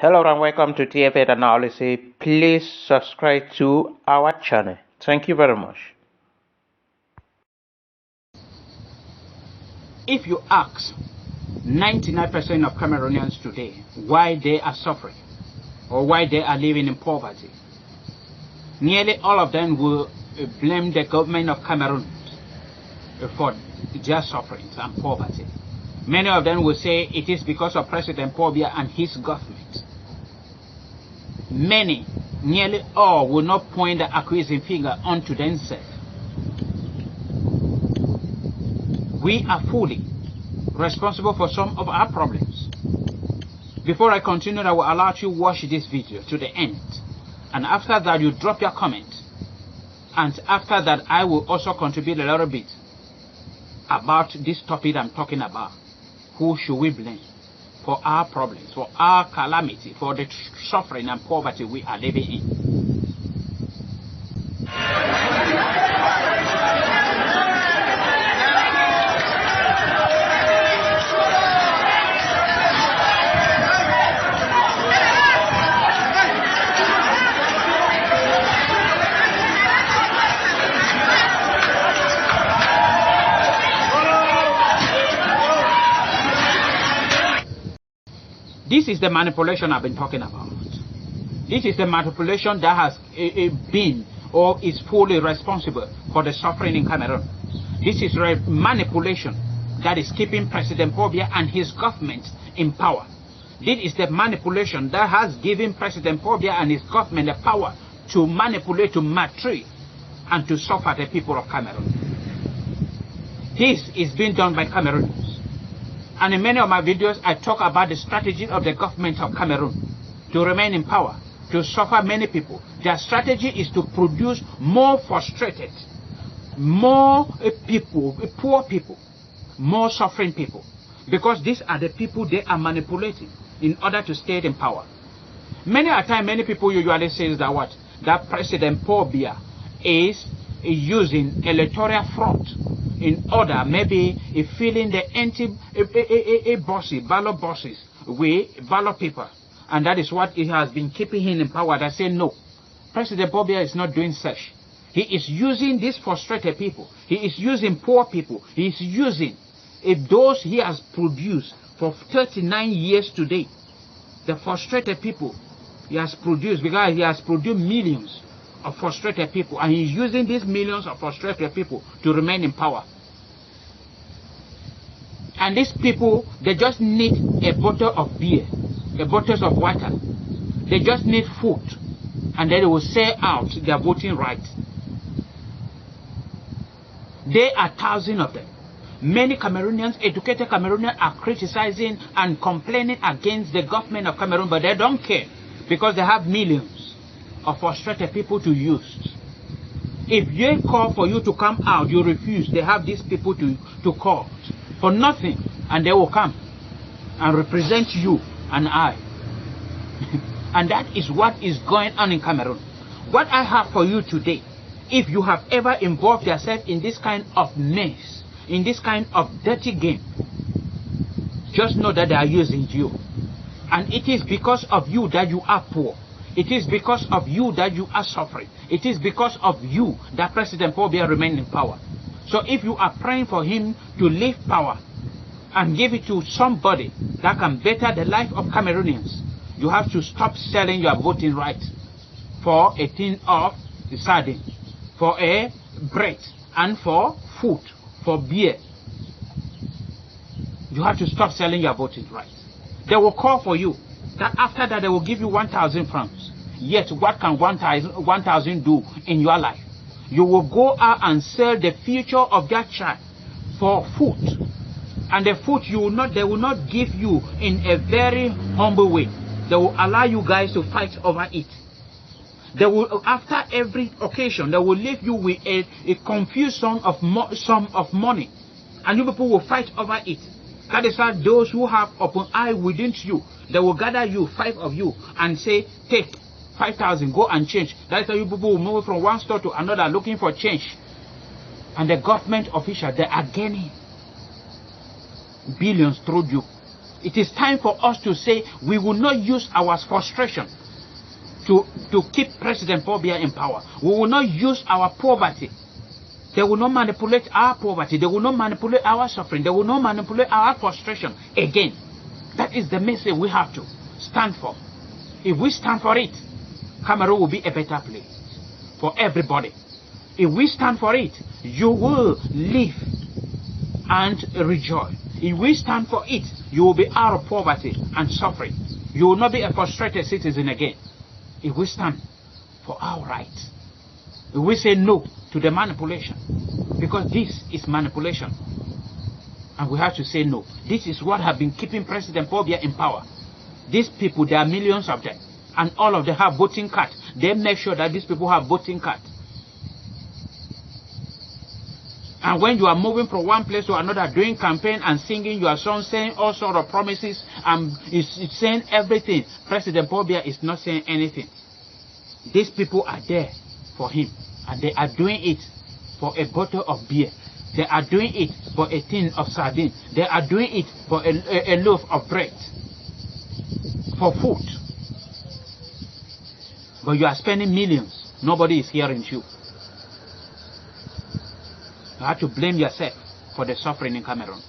Hello and welcome to TFA Analysis. Please subscribe to our channel. Thank you very much. If you ask 99% of Cameroonians today why they are suffering or why they are living in poverty, nearly all of them will blame the government of Cameroon for their sufferings and poverty. Many of them will say it is because of President Paul Biya and his government. Many, nearly all, will not point the accusing finger onto themselves. We are fully responsible for some of our problems. Before I continue, I will allow you to watch this video to the end. And after that, you drop your comment. And after that, I will also contribute a little bit about this topic I'm talking about. Who should we blame for our problems, for our calamity, for the suffering and poverty we are living in? This is the manipulation I've been talking about. This is the manipulation that has been or is fully responsible for the suffering in Cameroon. This is manipulation that is keeping President Paul Biya and his government in power. This is the manipulation that has given President Paul Biya and his government the power to manipulate, to maltreat, and to suffer the people of Cameroon. This is being done by Cameroonians. And in many of my videos, I talk about the strategy of the government of Cameroon to remain in power, to suffer many people. Their strategy is to produce more frustrated, more people, poor people, more suffering people. Because these are the people they are manipulating in order to stay in power. Many a time, many people usually say that what? That President Paul Biya is using electoral fraud in order maybe filling the ballot boxes with ballot paper, and that is what it has been keeping him in power. That say no, President Paul Biya is not doing such. He is using these frustrated people. He is using poor people. He is using those he has produced for 39 years today. The frustrated people he has produced, because he has produced millions of frustrated people, and he's using these millions of frustrated people to remain in power. And these people, they just need a bottle of beer, a bottle of water. They just need food, and then they will sell out their voting rights. There are thousands of them. Many Cameroonians, educated Cameroonians, are criticizing and complaining against the government of Cameroon, but they don't care because they have millions of frustrated people to use. If they call for you to come out, you refuse. They have these people to call for nothing, and they will come and represent you and I. And that is what is going on in Cameroon. What I have for you today, if you have ever involved yourself in this kind of mess, in this kind of dirty game, just know that they are using you. And it is because of you that you are poor. It is because of you that you are suffering. It is because of you that President Paul Biya remains in power. So if you are praying for him to leave power and give it to somebody that can better the life of Cameroonians, you have to stop selling your voting rights for a tin of sardine, for a bread, and for food, for beer. You have to stop selling your voting rights. They will call for you. That after that they will give you 1,000 francs. Yet what can 1,000 do in your life? You will go out and sell the future of that child for food. And the food they will not give you in a very humble way. They will allow you guys to fight over it. They will, after every occasion, they will leave you with a confused sum of money. And you people will fight over it. That is why those who have open eye within you, they will gather you, 5 of you, and say, take 5,000, go and change. That is why you people will move from one store to another looking for change. And the government officials, they are gaining billions through you. It is time for us to say we will not use our frustration to keep President Paul Biya in power. We will not use our poverty. They will not manipulate our poverty. They will not manipulate our suffering. They will not manipulate our frustration again. That is the message we have to stand for. If we stand for it, Cameroon will be a better place for everybody. If we stand for it, you will live and rejoice. If we stand for it, you will be out of poverty and suffering. You will not be a frustrated citizen again. If we stand for our rights, if we say no to the manipulation, because this is manipulation, and we have to say no. This is what has been keeping President Paul Biya in power. These people, there are millions of them, and all of them have voting cards. They make sure that these people have voting cards. And when you are moving from one place to another, doing campaign and singing your song, saying all sorts of promises, and it's saying everything, President Paul Biya is not saying anything. These people are there for him, and they are doing it for a bottle of beer. They are doing it for a tin of sardine. They are doing it for a loaf of bread, for food. But you are spending millions. Nobody is hearing you. You have to blame yourself for the suffering in Cameroon.